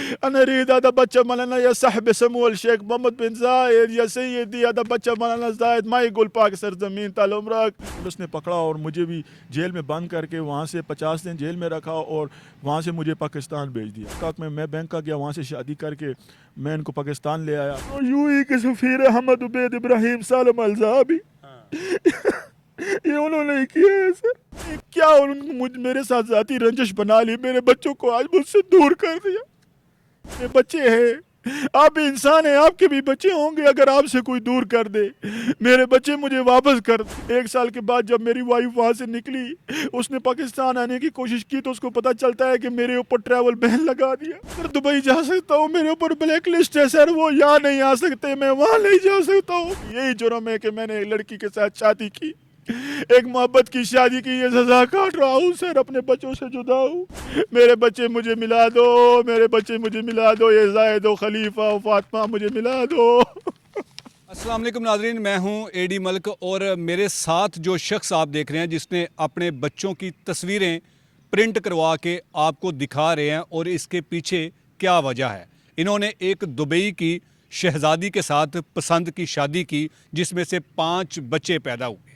انا اريد هذا بچہ مولانا يا صاحب سمو الشيخ محمد بن زاید یا سیدی هذا بچہ مولانا زاید ما يقول پاک سرزمین طال عمرک. اس نے پکڑا اور مجھے بھی جیل میں بند کر کے وہاں سے 50 دن جیل میں رکھا اور وہاں سے مجھے پاکستان بھیج دیا. میں بینک کا گیا, وہاں سے شادی کر کے میں ان کو پاکستان لے آیا. یو ای کے سفیر احمد عبید ابراہیم سالم الزہبی یہ انہوں نے کیا ہے سر. کیا انہوں نے میرے ساتھ ذاتی رنجش بنا لی, میرے بچوں کو آج مجھ سے دور کر دیا. یہ بچے ہیں, آپ بھی انسان ہیں, آپ کے بھی بچے ہوں گے. اگر آپ سے کوئی دور کر دے, میرے بچے مجھے واپس کر دے. 1 سال کے بعد جب میری وائف وہاں سے نکلی, اس نے پاکستان آنے کی کوشش کی تو اس کو پتہ چلتا ہے کہ میرے اوپر ٹریول بین لگا دیا. سر دبئی جا سکتا ہوں, میرے اوپر بلیک لسٹ ہے سر, وہ یہاں نہیں آ سکتے, میں وہاں نہیں جا سکتا ہوں. یہی جرم ہے کہ میں نے ایک لڑکی کے ساتھ شادی کی, ایک محبت کی شادی کی, یہ سزا کاٹ رہا ہوں سر, اپنے بچوں سے جدا ہوں. میرے بچے مجھے ملا دو, میرے بچے مجھے ملا دو, یہ زاہد و خلیفہ و فاطمہ مجھے ملا دو. السلام علیکم ناظرین, میں ہوں اے ڈی ملک اور میرے ساتھ جو شخص آپ دیکھ رہے ہیں جس نے اپنے بچوں کی تصویریں پرنٹ کروا کے آپ کو دکھا رہے ہیں اور اس کے پیچھے کیا وجہ ہے. انہوں نے ایک دبئی کی شہزادی کے ساتھ پسند کی شادی کی جس میں سے 5 بچے پیدا ہوئے.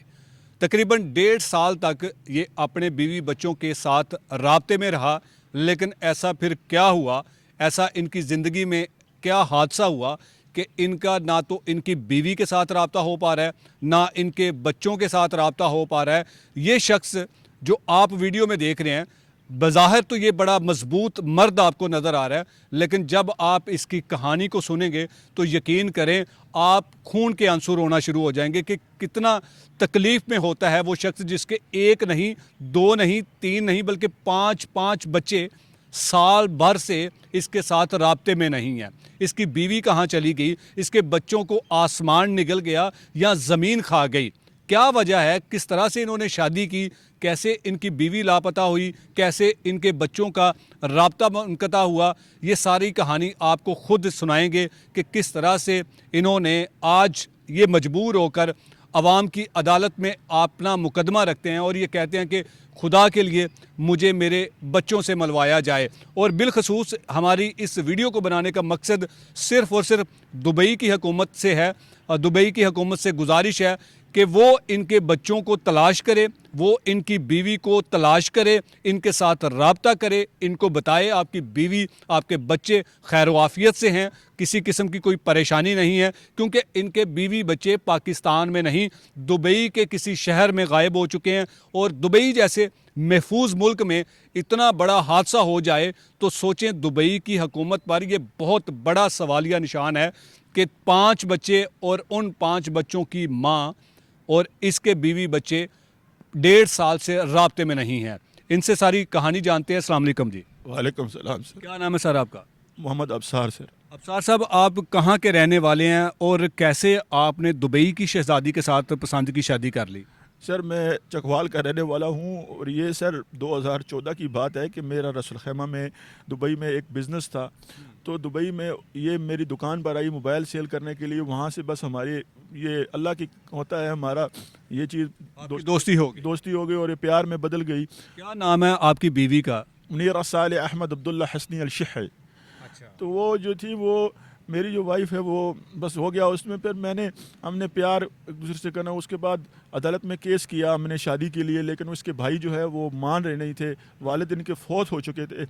تقریباً 1.5 سال تک یہ اپنے بیوی بچوں کے ساتھ رابطے میں رہا, لیکن ایسا پھر کیا ہوا, ایسا ان کی زندگی میں کیا حادثہ ہوا کہ ان کا نہ تو ان کی بیوی کے ساتھ رابطہ ہو پا رہا ہے, نہ ان کے بچوں کے ساتھ رابطہ ہو پا رہا ہے. یہ شخص جو آپ ویڈیو میں دیکھ رہے ہیں بظاہر تو یہ بڑا مضبوط مرد آپ کو نظر آ رہا ہے, لیکن جب آپ اس کی کہانی کو سنیں گے تو یقین کریں آپ خون کے آنسو رونا شروع ہو جائیں گے کہ کتنا تکلیف میں ہوتا ہے وہ شخص جس کے 1 نہیں 2 نہیں 3 نہیں بلکہ 5 بچے سال بھر سے اس کے ساتھ رابطے میں نہیں ہیں. اس کی بیوی کہاں چلی گئی, اس کے بچوں کو آسمان نگل گیا یا زمین کھا گئی. کیا وجہ ہے, کس طرح سے انہوں نے شادی کی, کیسے ان کی بیوی لاپتہ ہوئی, کیسے ان کے بچوں کا رابطہ منقطع ہوا, یہ ساری کہانی آپ کو خود سنائیں گے کہ کس طرح سے انہوں نے آج یہ مجبور ہو کر عوام کی عدالت میں اپنا مقدمہ رکھتے ہیں اور یہ کہتے ہیں کہ خدا کے لیے مجھے میرے بچوں سے ملوایا جائے. اور بالخصوص ہماری اس ویڈیو کو بنانے کا مقصد صرف اور صرف دبئی کی حکومت سے ہے, اور دبئی کی حکومت سے گزارش ہے کہ وہ ان کے بچوں کو تلاش کرے, وہ ان کی بیوی کو تلاش کرے, ان کے ساتھ رابطہ کرے, ان کو بتائے آپ کی بیوی آپ کے بچے خیر و عافیت سے ہیں, کسی قسم کی کوئی پریشانی نہیں ہے, کیونکہ ان کے بیوی بچے پاکستان میں نہیں دبئی کے کسی شہر میں غائب ہو چکے ہیں. اور دبئی جیسے محفوظ ملک میں اتنا بڑا حادثہ ہو جائے تو سوچیں دبئی کی حکومت پر یہ بہت بڑا سوالیہ نشان ہے کہ 5 بچے اور ان 5 بچوں کی ماں اور اس کے بیوی بچے 1.5 سال سے رابطے میں نہیں ہیں. ان سے ساری کہانی جانتے ہیں. السلام علیکم جی. وعلیکم السلام سر. کیا نام ہے سر آپ کا؟ محمد ابصار سر. ابصار صاحب, آپ کہاں کے رہنے والے ہیں اور کیسے آپ نے دبئی کی شہزادی کے ساتھ پسند کی شادی کر لی؟ سر میں چکوال کا رہنے والا ہوں, اور یہ سر 2014 کی بات ہے کہ میرا رس الخیمہ میں دبئی میں ایک بزنس تھا. تو دبئی میں یہ میری دکان پر آئی موبائل سیل کرنے کے لیے. وہاں سے بس ہماری یہ اللہ کی ہوتا ہے ہمارا یہ چیز دوستی ہو گئی اور یہ پیار میں بدل گئی. کیا نام ہے آپ کی بیوی کا؟ منیرہ صالح احمد عبداللہ حسنی الشحی. تو وہ جو تھی وہ میری جو وائف ہے وہ بس ہو گیا اس میں. پھر ہم نے پیار ایک دوسرے سے کرنا. اس کے بعد عدالت میں کیس کیا ہم نے شادی کے لیے, لیکن اس کے بھائی جو ہے وہ مان رہے نہیں تھے. والد ان کے فوت ہو چکے تھے,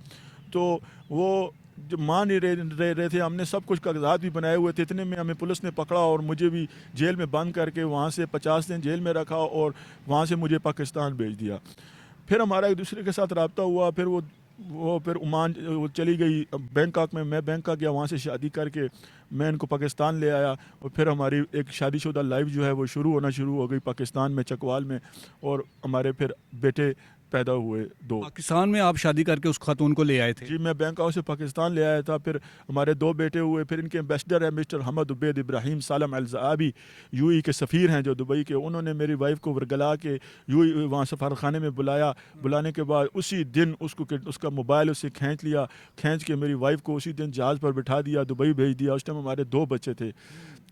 تو وہ جو مان نہیں رہے تھے. ہم نے سب کچھ کاغذات بھی بنائے ہوئے تھے. اتنے میں ہمیں پولیس نے پکڑا اور مجھے بھی جیل میں بند کر کے وہاں سے 50 دن جیل میں رکھا اور وہاں سے مجھے پاکستان بھیج دیا. پھر ہمارا ایک دوسرے کے ساتھ رابطہ ہوا. پھر وہ پھر عمان چلی گئی بینکاک میں بینکاک گیا, وہاں سے شادی کر کے میں ان کو پاکستان لے آیا. اور پھر ہماری ایک شادی شدہ لائف جو ہے وہ شروع ہو گئی پاکستان میں چکوال میں. اور ہمارے پھر بیٹے پیدا ہوئے 2. پاکستان میں آپ شادی کر کے اس خاتون کو لے آئے تھے؟ جی میں بینکاک سے پاکستان لے آیا تھا. پھر ہمارے 2 بیٹے ہوئے. پھر ان کے ایمبیسڈر ہیں mister Ahmed Obaid Ibrahim Salem Al Zahbi, U A E سفیر ہیں جو دبئی کے. انہوں نے میری وائف کو ورگلا کے یو ای وہاں سفارت خانے میں بلایا. بلانے کے بعد اسی دن اس کا موبائل اس سے کھینچ کے میری وائف کو اسی دن جہاز پر بٹھا دیا, دبئی بھیج دیا. اس ٹائم ہمارے 2 بچے تھے.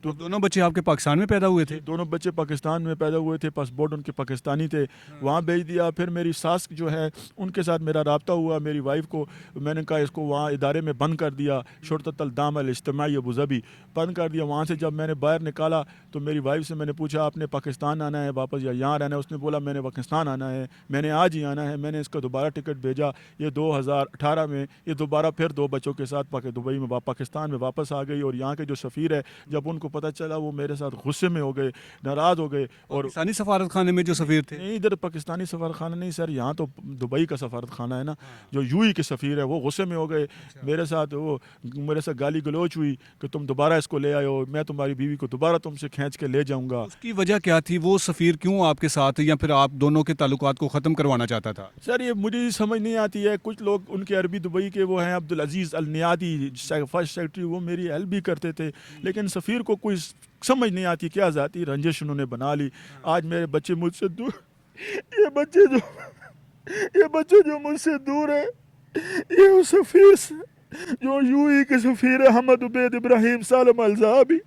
तो दोनों बच्चे आपके पाकिस्तान में पैदा हुए थे? दोनों बच्चे पाकिस्तान में पैदा हुए थे, पासपोर्ट उनके पाकिस्तानी थे, वहाँ भेज दिया। फिर मेरी सास जो है उनके साथ मेरा रब्ता हुआ, मेरी वाइफ को मैंने कहा इसको वहाँ इदारे में बंद कर दिया, शुरतुल दाम अल इज्तिमाई अबू धाबी बंद कर दिया। वहाँ से जब मैंने बाहर निकाला तो मेरी वाइफ से मैंने पूछा आपने पाकिस्तान आना है वापस या यहाँ रहना है? उसने बोला मैंने पाकिस्तान आना है, मैंने आज ही आना है। मैंने इसका दोबारा टिकट भेजा, ये 2018 में ये दोबारा फिर 2 बच्चों के साथ दुबई में पाकिस्तान में वापस आ गई। और यहाँ के जो सफ़ीर है जब उनको पता चला वो मेरे साथ गुस्से में हो गए, नाराज़ हो गए। और पाकिस्तानी सफारत खाने में जो सफ़ीर थे? नहीं, इधर पाकिस्तानी सफारत खाना नहीं सर, यहाँ तो दुबई का सफारत खाना है ना। जो यूई के सफ़ीर है वो गुस्से में हो गए मेरे साथ, वो मेरे साथ गाली गलोच हुई कि तुम दोबारा इसको ले आए हो, मैं तुम्हारी बीवी को दोबारा तुमसे खींच के ले जाऊँगा। उसकी वजह क्या थी? वो सफ़ीर क्यों आपके साथ, या फिर आप दोनों के ताल्लुकात को ख़त्म करवाना चाहता था? सर ये मुझे समझ नहीं आती है। कुछ लोग उनके अरबी दुबई के वो हैं अब्दुल अजीज़ अल नियादी फर्स्ट सेक्रेटरी, वो मेरी हेल्प भी करते थे, लेकिन सफ़ीर को कोई समझ नहीं आती क्या ज़ाती रंजिश उन्होंने बना ली। आज मेरे बच्चे मुझसे दूर, ये बच्चे जो मुझसे दूर है, ये वो सफ़ीर से जो यूई के सफ़ीर है हमद उबैद इब्राहिम सालम अल ज़हाबी,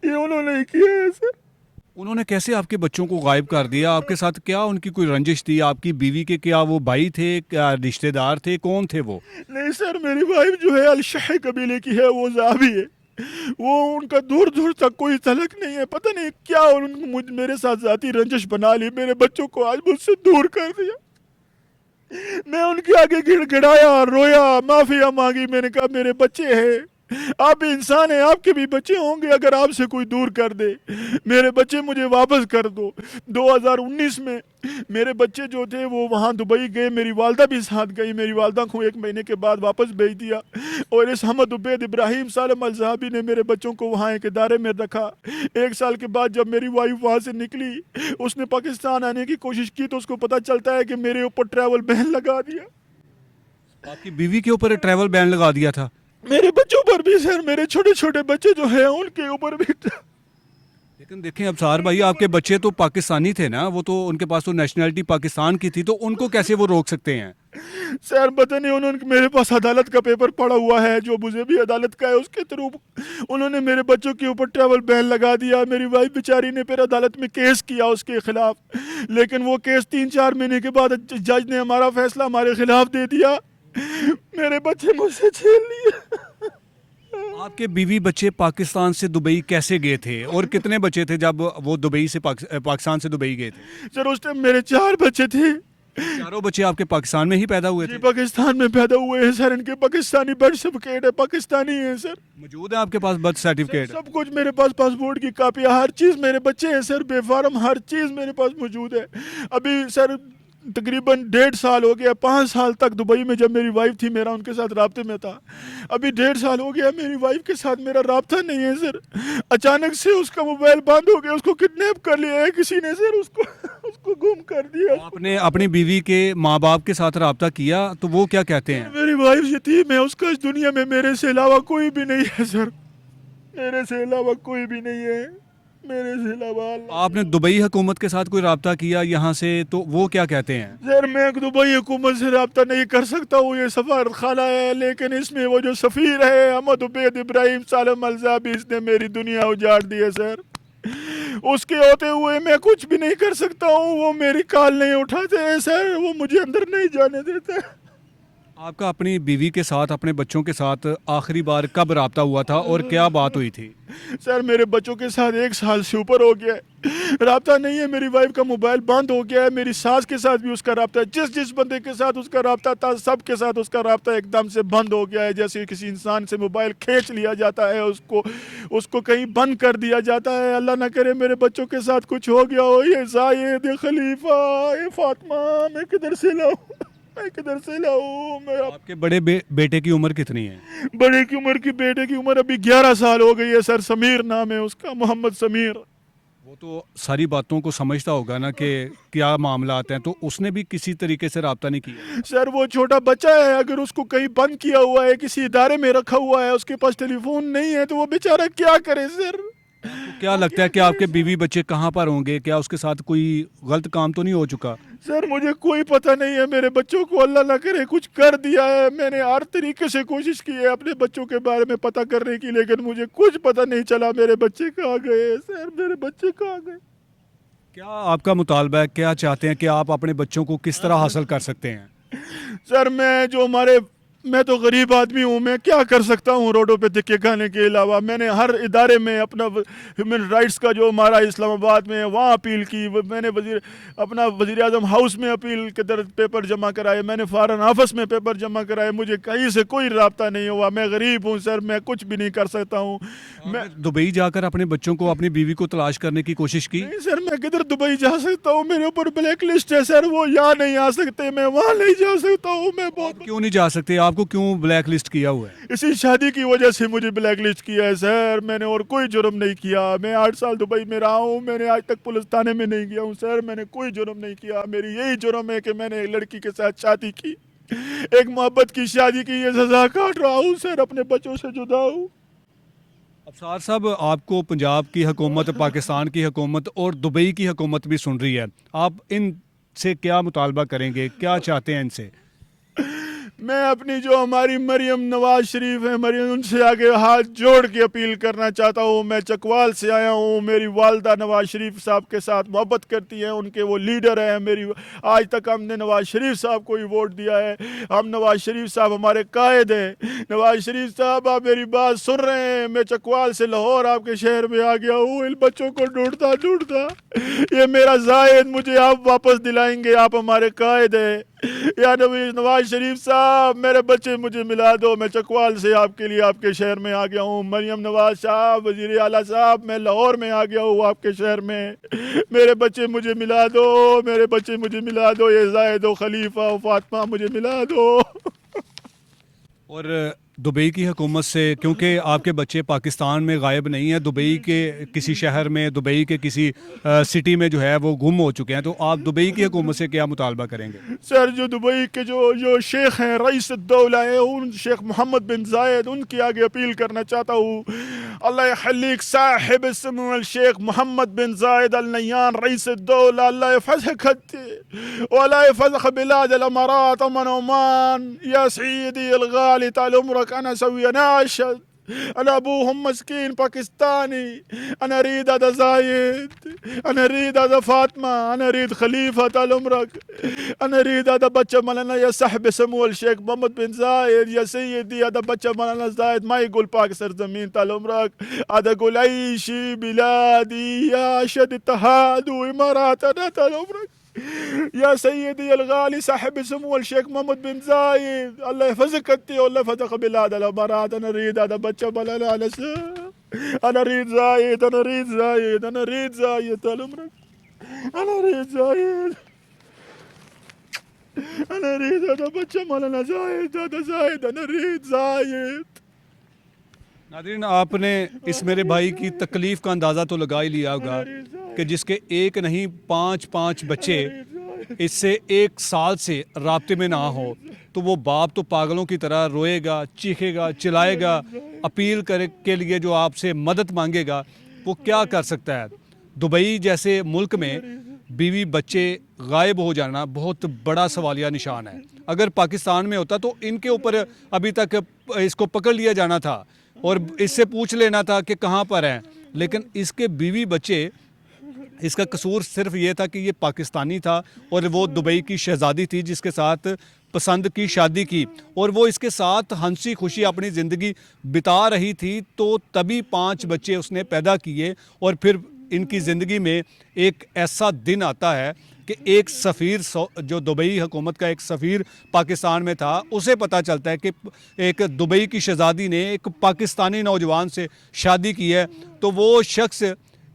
ये उन्होंने ही किया है सर। उन्होंने कैसे आपके बच्चों को गायब कर दिया? आपके साथ क्या उनकी कोई रंजिश थी? आपकी बीवी के क्या वो भाई थे, क्या रिश्तेदार थे, कौन थे वो? नहीं सर, मेरी वाइफ जो है अल-शाह कबीले की है, वो ज़हाबी है, वो उनका दूर दूर तक कोई तलक नहीं है। पता नहीं क्या उन्होंने मेरे साथ ज़ाती रंजिश बना ली, मेरे बच्चों को आज मुझसे दूर कर दिया। मैं उनके आगे गिड़गिड़ाया, रोया, माफिया मांगी। मैंने कहा मेरे बच्चे हैं, आप भी इंसान हैं, आपके भी बच्चे होंगे, अगर आपसे कोई दूर कर दे मेरे बच्चे मुझे वापस कर दो। 2019 में मेरे बच्चे जो थे वो वहाँ दुबई गए, मेरी वालदा भी साथ गई। मेरी वालदा को 1 महीने के बाद वापस भेज दिया और इस हमद उबैद इब्राहिम सालम अल ज़हाबी ने मेरे बच्चों को वहाँ एक इदारे में रखा। 1 साल के बाद जब मेरी वाइफ वहाँ से निकली, उसने पाकिस्तान आने की कोशिश की तो उसको पता चलता है कि मेरे ऊपर ट्रैवल बैन लगा दिया। आपकी बीवी के ऊपर ट्रैवल बैन लगा दिया था? मेरे बच्चों पर भी सर, मेरे छोटे छोटे बच्चे जो हैं उनके ऊपर भी। लेकिन देखें अबसार भाई, आपके बच्चे तो पाकिस्तानी थे ना, वो तो उनके पास तो नेशनलिटी पाकिस्तान की थी, तो उनको कैसे वो रोक सकते हैं? सर पता नहीं, उन्होंने मेरे पास अदालत का पेपर पड़ा हुआ है जो मुझे भी अदालत का है, उसके थ्रू उन्होंने मेरे बच्चों के ऊपर ट्रैवल बैन लगा दिया। मेरी वाइफ बेचारी ने फिर अदालत में केस किया उसके खिलाफ, लेकिन वो केस 3-4 महीने के बाद जज ने हमारा फैसला हमारे खिलाफ दे दिया। मेरे बच्चे मुझसे छीन लिए। आपके बीवी बच्चे पाकिस्तान से दुबई कैसे गए थे, और कितने बच्चे थे जब वो दुबई से पाकिस्तान से दुबई गए थे? सर उस टाइम मेरे 4 बच्चे थे। चारों बच्चे आपके पाकिस्तान में ही पैदा हुए थे? पाकिस्तान में पैदा हुए हैं सर, इनके पाकिस्तानी बर्थ सर्टिफिकेट है, पाकिस्तानी है सर। मौजूद है आपके पास बर्थ सर्टिफिकेट? सब कुछ मेरे पास, पासपोर्ट की कापियाँ, हर चीज़ मेरे बच्चे हैं सर, बेफारम हर चीज़ मेरे पास मौजूद है। अभी सर तकरीबन 1.5 साल हो गया, 5 साल तक दुबई में जब मेरी वाइफ थी मेरा उनके साथ राब्ते में था। अभी 1.5 साल हो गया मेरी वाइफ के साथ मेरा राब्ता नहीं है सर। अचानक से उसका मोबाइल बंद हो गया, उसको किडनैप कर लिया है किसी ने सर, उसको गुम कर दिया। आपने अपनी बीवी के माँ बाप के साथ राब्ता किया तो वो क्या कहते हैं? मेरी वाइफ यतीम है, उसका इस दुनिया में मेरे से अलावा कोई भी नहीं है सर, मेरे से अलावा कोई भी नहीं है, मेरे से अलावा। आपने दुबई हुकूमत के साथ कोई राब्ता किया यहाँ से, तो वो क्या कहते हैं? सर मैं दुबई हुकूमत से राब्ता नहीं कर सकता हूँ, ये सफारत खाना है, लेकिन इसमें वो जो सफ़ीर है हमद उबैद इब्राहिम सालम अल ज़हाबी, इसने मेरी दुनिया उजाड़ दी है सर। उसके होते हुए मैं कुछ भी नहीं कर सकता हूँ, वो मेरी कॉल नहीं उठाते हैं सर, वो मुझे अंदर नहीं जाने देते। आपका अपनी बीवी के साथ, अपने बच्चों के साथ आखिरी बार कब राब्ता हुआ था और क्या बात हुई थी? सर मेरे बच्चों के साथ 1 साल से ऊपर हो गया है, राब्ता नहीं है। मेरी वाइफ का मोबाइल बंद हो गया है, मेरी सास के साथ भी उसका राब्ता है, जिस बंदे के साथ उसका राब्ता था सब के साथ उसका राब्ता एकदम से बंद हो गया है। जैसे किसी इंसान से मोबाइल खींच लिया जाता है, उसको कहीं बंद कर दिया जाता है। अल्लाह ना करे मेरे बच्चों के साथ कुछ हो गया हो, ये जायद, ये खलीफा, ये फातिमा, मैं किधर से लाऊं, मैं किधर से लाऊं? मैं आपके बड़े बेटे की उम्र कितनी है? बड़े की उम्र की बेटे की उम्र अभी 11 साल हो गई है सर, समीर नाम है उसका, मोहम्मद समीर। वो तो सारी बातों को समझता होगा ना कि क्या मामला आते हैं, तो उसने भी किसी तरीके से राब्ता नहीं किया? सर वो छोटा बच्चा है, अगर उसको कहीं बंद किया हुआ है, किसी इदारे में रखा हुआ है, उसके पास टेलीफोन नहीं है, तो वो बेचारा क्या करे सर? आपको क्या लगता है कि आपके बीवी बच्चे कहाँ पर होंगे? क्या उसके साथ कोई गलत काम तो नहीं हो चुका? सर मुझे कोई पता नहीं है, मेरे बच्चों को अल्लाह ना करे कुछ कर दिया है। मैंने हर तरीके से कोशिश की है अपने बच्चों के बारे में पता करने की, लेकिन मुझे कुछ पता नहीं चला मेरे बच्चे कहाँ गए। सर मेरे बच्चे कहाँ गए? क्या आपका मुतालबा है? क्या चाहते हैं कि आप अपने बच्चों को किस तरह हासिल कर सकते हैं? सर मैं तो गरीब आदमी हूँ, मैं क्या कर सकता हूँ रोडों पे धक्के खाने के अलावा। मैंने हर इदारे में अपना ह्यूमन राइट्स का जो हमारा इस्लामाबाद में है वहाँ अपील की। मैंने वज़ीर आज़म हाउस में अपील के दर पेपर जमा कराए, मैंने फॉरेन ऑफिस में पेपर जमा कराए, मुझे कहीं से कोई राब्ता नहीं हुआ। मैं गरीब हूँ सर, मैं कुछ भी नहीं कर सकता हूँ। मैं दुबई जाकर अपने बच्चों को, अपनी बीवी को तलाश करने की कोशिश की? नहीं सर, मैं किधर दुबई जा सकता हूँ? मेरे ऊपर ब्लैक लिस्ट है सर, वो यहाँ नहीं आ सकते, मैं वहाँ नहीं जा सकता हूँ। मैं बहुत क्यों नहीं जा सकते? आपको क्यों ब्लैक लिस्ट किया हुआ है? इसी शादी की वजह से मुझे ब्लैक लिस्ट किया है सर। मैंने और कोई जुर्म नहीं किया। मैं 8 साल दुबई में रहा हूँ, मैंने आज तक पुलिस थाने में नहीं गया हूँ सर। मैंने कोई जुर्म नहीं किया। मेरी यही जुर्म है कि मैंने एक लड़की के साथ शादी की, एक मोहब्बत की शादी की। ये सजा काट रहा हूँ सर, अपने बच्चों से जुदा हूँ। अफसार साहब, आपको पंजाब की हुकूमत, पाकिस्तान की हुकूमत और दुबई की हुकूमत भी सुन रही है। आप इन से क्या मुतालबा करेंगे? क्या चाहते हैं इनसे? मैं अपनी जो हमारी मरियम नवाज शरीफ है, मरियम, उनसे आगे हाथ जोड़ के अपील करना चाहता हूँ। मैं चकवाल से आया हूँ, मेरी वालदा नवाज शरीफ साहब के साथ मोहब्बत करती हैं, उनके वो लीडर हैं। मेरी आज तक हमने नवाज शरीफ साहब को ही वोट दिया है। हम नवाज शरीफ साहब हमारे कायद हैं। नवाज शरीफ साहब, आप मेरी बात सुन रहे हैं? मैं चकवाल से लाहौर आपके शहर में आ गया हूँ, इन बच्चों को ढूंढता ढूंढता। ये मेरा जायद मुझे आप वापस दिलाएंगे, आप हमारे कायद हैं। या नवाज शरीफ साहब, मेरे बच्चे मुझे मिला दो। मैं चकवाल से आपके लिए आपके शहर में आ गया हूँ। मरियम नवाज साहब, वजीर आला साहब, मैं लाहौर में आ गया हूँ आपके शहर में। मेरे बच्चे मुझे मिला दो, मेरे बच्चे मुझे मिला दो। ये जायद व खलीफा व फातिमा मुझे मिला दो। और दुबई की हुकूमत से, क्योंकि आपके बच्चे पाकिस्तान में गायब नहीं हैं, दुबई के किसी शहर में, दुबई के किसी सिटी में जो है वो गुम हो चुके हैं, तो आप दुबई की हुकूमत से क्या मुतालबा करेंगे? सर जो दुबई के जो शेख हैं, रईस दौला है, उन शेख मोहम्मद बिन जायद, उनके आगे अपील करना चाहता हूँ। अल्लाह यहल्लिक साहिब समूल शेख मोहम्मद बिन जायद अल नयान रईस दौला, अल्लाह यफज़ह वला यफज़ह बिलाद अल अमारात अमन ओमान। या सय्यदी अल गाली ताल उम्रक, أنا أسوي ناشد، أنا أبوهم مسكين باكستاني، أنا أريد هذا زايد، أنا أريد هذا فاطمة، أنا أريد خليفة طال عمرك، أنا أريد هذا بچة مولانا يا صاحب سمو الشيخ محمد بن زايد، يا سيدي هذا بچة مولانا زايد ما يقول باك سرزمين طال عمرك، هذا يقول عيشي بلادي يا أشد اتحاد وإماراتنا طال عمرك. يا سيدي الغالي صاحب سمو الشيخ محمد بن زايد، الله يحفظك انت والله يحفظك بلاد الامارات. انا اريد هذا بچه بلانا على انا اريد زايد، انا اريد زايد، انا اريد زايد طال عمرك، انا اريد زايد، انا اريد هذا بچه مولانا زايد، هذا زايد، انا اريد زايد. नाज़रीन, आपने इस मेरे भाई की तकलीफ़ का अंदाज़ा तो लगा ही लिया होगा कि जिसके एक नहीं 5 बच्चे इससे 1 साल से राब्ते में ना हो, तो वो बाप तो पागलों की तरह रोएगा, चीखेगा, चिल्लाएगा, अपील करे के लिए जो आपसे मदद मांगेगा, वो क्या कर सकता है? दुबई जैसे मुल्क में बीवी बच्चे गायब हो जाना बहुत बड़ा सवालिया निशान है। अगर पाकिस्तान में होता तो इनके ऊपर अभी तक इसको पकड़ लिया जाना था और इससे पूछ लेना था कि कहाँ पर हैं, लेकिन इसके बीवी बच्चे, इसका कसूर सिर्फ ये था कि ये पाकिस्तानी था और वो दुबई की शहज़ादी थी जिसके साथ पसंद की शादी की और वो इसके साथ हंसी खुशी अपनी ज़िंदगी बिता रही थी, तो तभी 5 बच्चे उसने पैदा किए। और फिर इनकी ज़िंदगी में एक ऐसा दिन आता है कि एक सफ़ीर, जो दुबई हुकूमत का एक सफ़ीर पाकिस्तान में था, उसे पता चलता है कि एक दुबई की शहज़ादी ने एक पाकिस्तानी नौजवान से शादी की है, तो वो शख्स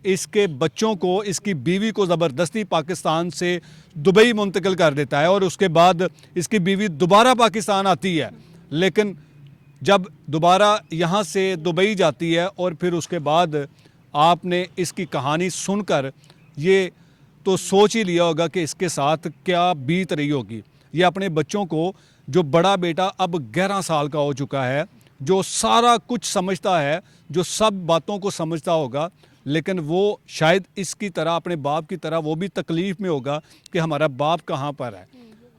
इसके बच्चों को, इसकी बीवी को ज़बरदस्ती पाकिस्तान से दुबई मुंतकिल कर देता है और उसके बाद इसकी बीवी दोबारा पाकिस्तान आती है। लेकिन जब दोबारा यहाँ से दुबई जाती है और फिर उसके बाद आपने इसकी कहानी सुनकर ये तो सोच ही लिया होगा कि इसके साथ क्या बीत रही होगी। ये अपने बच्चों को, जो बड़ा बेटा अब 11 साल का हो चुका है, जो सारा कुछ समझता है, जो सब बातों को समझता होगा, لیکن وہ شاید اس کی طرح اپنے باپ کی طرح وہ بھی تکلیف میں ہوگا کہ ہمارا باپ کہاں پر ہے۔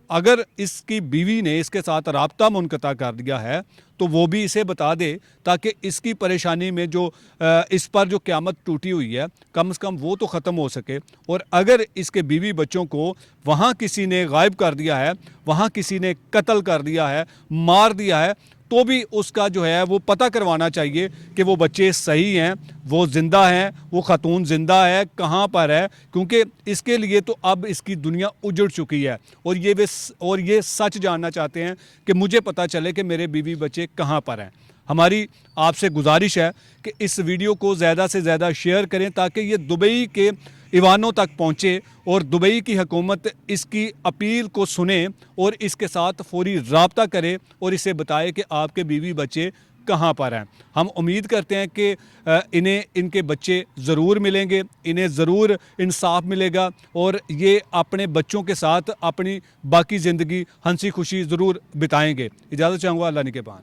اگر اس کی بیوی نے اس کے ساتھ رابطہ منقطع کر دیا ہے تو وہ بھی اسے بتا دے تاکہ اس کی پریشانی میں جو اس پر جو قیامت ٹوٹی ہوئی ہے کم از کم وہ تو ختم ہو سکے۔ اور اگر اس کے بیوی بچوں کو وہاں کسی نے غائب کر دیا ہے، وہاں کسی نے قتل کر دیا ہے، مار دیا ہے، تو بھی اس کا جو ہے وہ پتہ کروانا چاہیے کہ وہ بچے صحیح ہیں، وہ زندہ ہیں، وہ خاتون زندہ ہے، کہاں پر ہے، کیونکہ اس کے لیے تو اب اس کی دنیا اجڑ چکی ہے اور یہ سچ جاننا چاہتے ہیں کہ مجھے پتہ چلے کہ میرے بیوی بچے کہاں پر ہیں۔ ہماری آپ سے گزارش ہے کہ اس ویڈیو کو زیادہ سے زیادہ شیئر کریں تاکہ یہ دبئی کے ایوانوں تک پہنچے اور دبئی کی حکومت اس کی اپیل کو سنے اور اس کے ساتھ فوری رابطہ کرے اور اسے بتائے کہ آپ کے بیوی بچے کہاں پر ہیں۔ ہم امید کرتے ہیں کہ انہیں ان کے بچے ضرور ملیں گے، انہیں ضرور انصاف ملے گا اور یہ اپنے بچوں کے ساتھ اپنی باقی زندگی ہنسی خوشی ضرور بتائیں گے۔ اجازت چاہوں گا، اللہ نگہبان۔